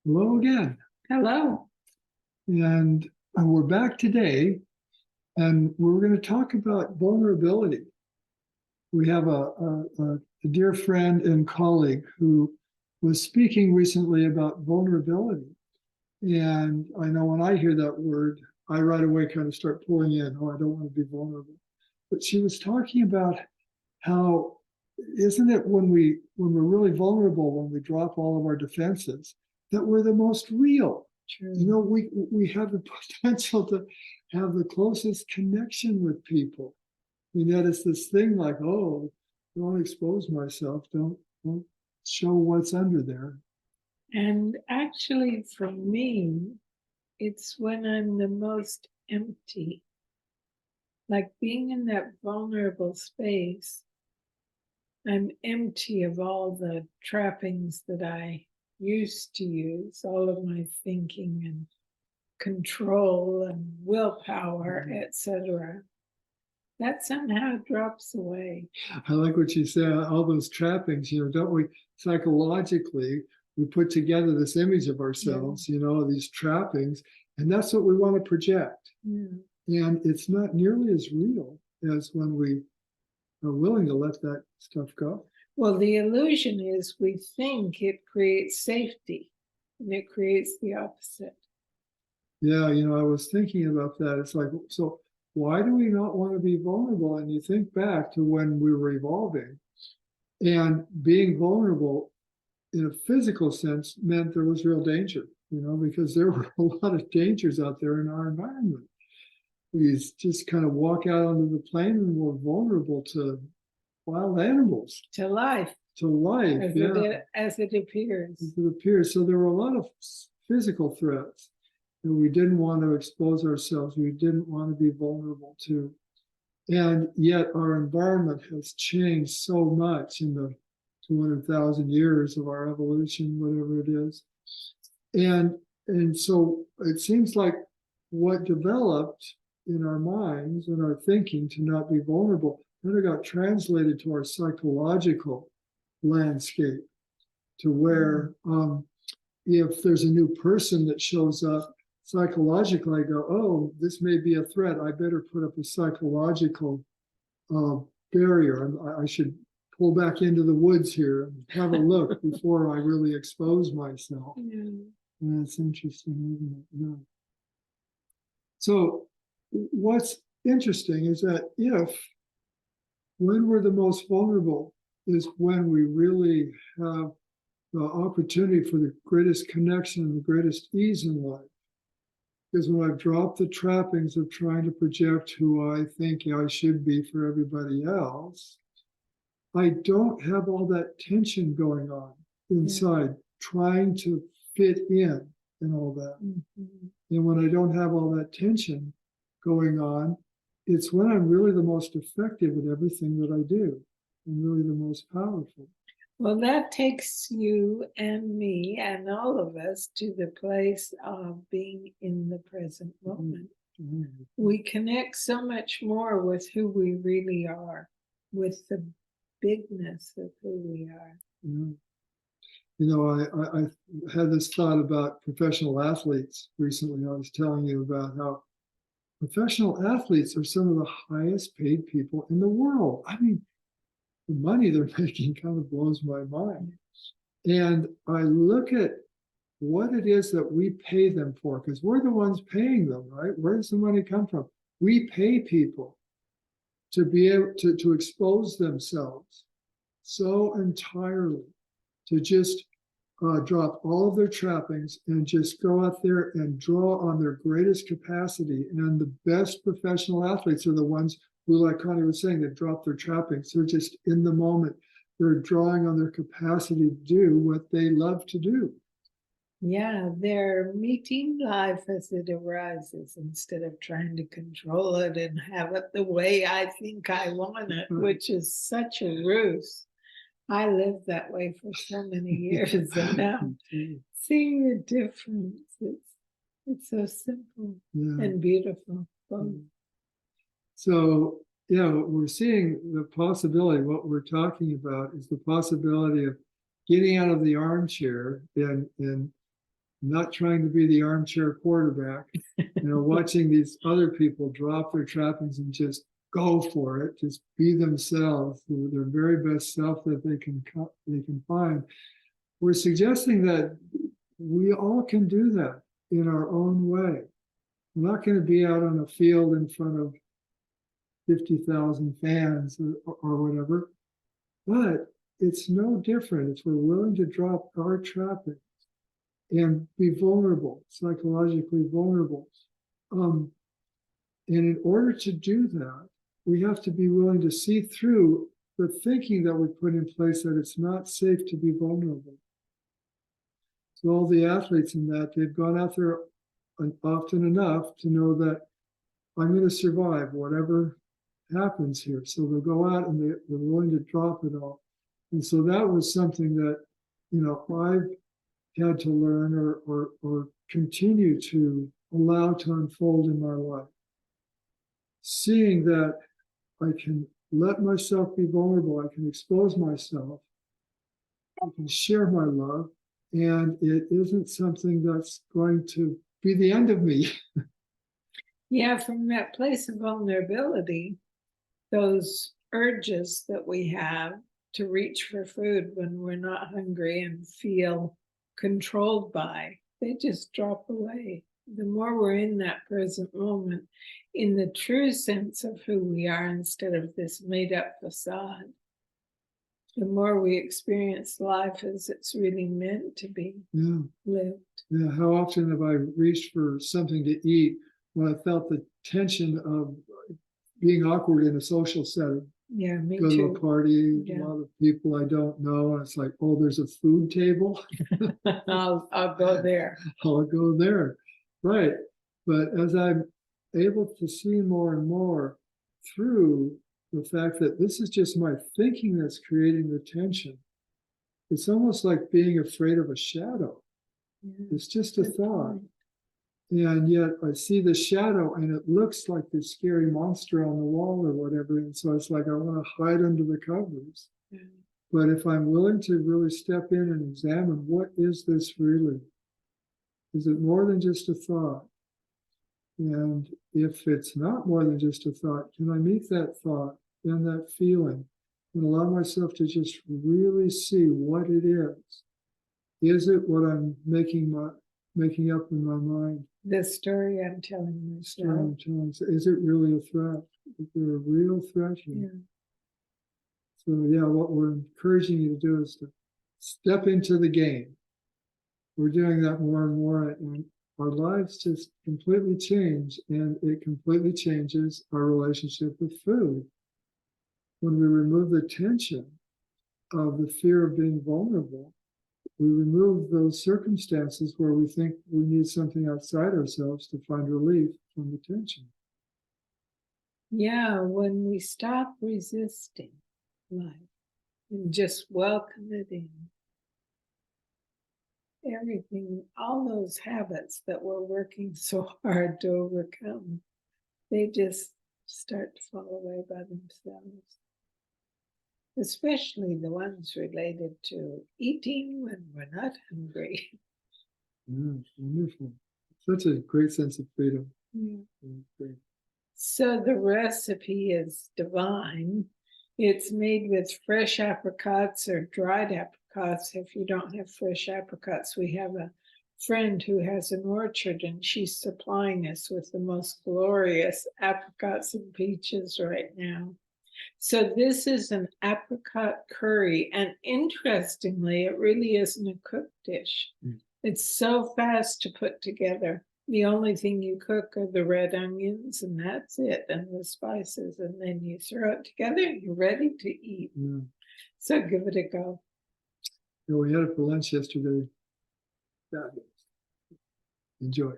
Hello again. Hello. And we're back today, and we're going to talk about vulnerability. We have a dear friend and colleague who was speaking recently about vulnerability. And I know when I hear that word, I right away kind of start pulling in, oh, I don't want to be vulnerable. But she was talking about how, isn't it when we're really vulnerable, when we drop all of our defenses, that we're the most real. True. You know, we have the potential to have the closest connection with people. And yet it's this thing like, oh, don't expose myself, don't show what's under there. And actually, for me, it's when I'm the most empty. Like being in that vulnerable space, I'm empty of all the trappings that I used to use, all of my thinking and control and willpower, etc. That somehow drops away. I like what you said, all those trappings, don't we psychologically, we put together this image of ourselves, these trappings, and that's what we want to project. Yeah. And it's not nearly as real as when we are willing to let that stuff go. Well, the illusion is we think it creates safety, and it creates the opposite. Yeah, I was thinking about that. It's like, so why do we not want to be vulnerable? And you think back to when we were evolving, and being vulnerable in a physical sense meant there was real danger, because there were a lot of dangers out there in our environment. We just kind of walk out onto the plain and we're vulnerable to wild animals. To life. To life, as it appears. As it appears. So there were a lot of physical threats that we didn't want to expose ourselves, we didn't want to be vulnerable to. And yet our environment has changed so much in the 200,000 years of our evolution, whatever it is. And so it seems like what developed in our minds and our thinking to not be vulnerable, then it got translated to our psychological landscape, to where if there's a new person that shows up, psychologically I go, oh, this may be a threat. I better put up a psychological barrier. I should pull back into the woods here and have a look before I really expose myself. Yeah. And that's interesting, isn't it? Yeah. So what's interesting is that when we're the most vulnerable is when we really have the opportunity for the greatest connection and the greatest ease in life. Because when I've dropped the trappings of trying to project who I think I should be for everybody else, I don't have all that tension going on inside, trying to fit in and all that. Mm-hmm. And when I don't have all that tension going on, it's when I'm really the most effective at everything that I do and really the most powerful. Well, that takes you and me and all of us to the place of being in the present moment. Mm-hmm. We connect so much more with who we really are, with the bigness of who we are. Yeah. I had this thought about professional athletes recently. I was telling you about how professional athletes are some of the highest paid people in the world. I mean, the money they're making kind of blows my mind. And I look at what it is that we pay them for, because we're the ones paying them, right? Where does the money come from? We pay people to be able to expose themselves so entirely, to just drop all of their trappings and just go out there and draw on their greatest capacity. And the best professional athletes are the ones who, like Connie was saying, that drop their trappings. They're just in the moment. They're drawing on their capacity to do what they love to do. Yeah, they're meeting life as it arises instead of trying to control it and have it the way I think I want it, which is such a ruse. I lived that way for so many years, and now seeing the difference, it's so simple and beautiful. So, we're seeing the possibility. What we're talking about is the possibility of getting out of the armchair and not trying to be the armchair quarterback, watching these other people drop their trappings and just go for it, just be themselves, their very best self that they can find. We're suggesting that we all can do that in our own way. We're not going to be out on a field in front of 50,000 fans or whatever, but it's no different if we're willing to drop our trappings and be vulnerable, psychologically vulnerable. And in order to do that, we have to be willing to see through the thinking that we put in place that it's not safe to be vulnerable. So all the athletes in that, they've gone out there often enough to know that I'm going to survive whatever happens here. So they'll go out and they're willing to drop it all. And so that was something that, I've had to learn or continue to allow to unfold in my life. Seeing that I can let myself be vulnerable, I can expose myself, I can share my love, and it isn't something that's going to be the end of me. Yeah, from that place of vulnerability, those urges that we have to reach for food when we're not hungry and feel controlled by, they just drop away. The more we're in that present moment, in the true sense of who we are instead of this made-up facade, the more we experience life as it's really meant to be lived. Yeah, how often have I reached for something to eat when I felt the tension of being awkward in a social setting? Yeah, me Go too. to a party, a lot of people I don't know, and it's like, oh, there's a food table. I'll go there. I'll go there. Right. But as I'm able to see more and more through the fact that this is just my thinking that's creating the tension, it's almost like being afraid of a shadow. Yeah, it's just a thought. Point. And yet I see the shadow and it looks like this scary monster on the wall or whatever. And so it's like I want to hide under the covers. Yeah. But if I'm willing to really step in and examine, what is this really? Is it more than just a thought? And if it's not more than just a thought, can I meet that thought and that feeling and allow myself to just really see what it is? Is it what I'm making up in my mind? The story I'm telling myself. Is it really a threat? Is there a real threat here? Yeah. So what we're encouraging you to do is to step into the game. We're doing that more and more, and our lives just completely change, and it completely changes our relationship with food. When we remove the tension of the fear of being vulnerable, we remove those circumstances where we think we need something outside ourselves to find relief from the tension. Yeah, when we stop resisting life and just welcome it in, everything, all those habits that we're working so hard to overcome, they just start to fall away by themselves. Especially the ones related to eating when we're not hungry. Yeah, wonderful. Such a great sense of freedom. Yeah. So the recipe is divine. It's made with fresh apricots or dried apricots. If you don't have fresh apricots, we have a friend who has an orchard and she's supplying us with the most glorious apricots and peaches right now. So this is an apricot curry, and interestingly, it really isn't a cooked dish. It's so fast to put together. The only thing you cook are the red onions, and that's it, and the spices, and then you throw it together and you're ready to eat. Yeah. So give it a go. Yeah, we had it for lunch yesterday. Enjoy.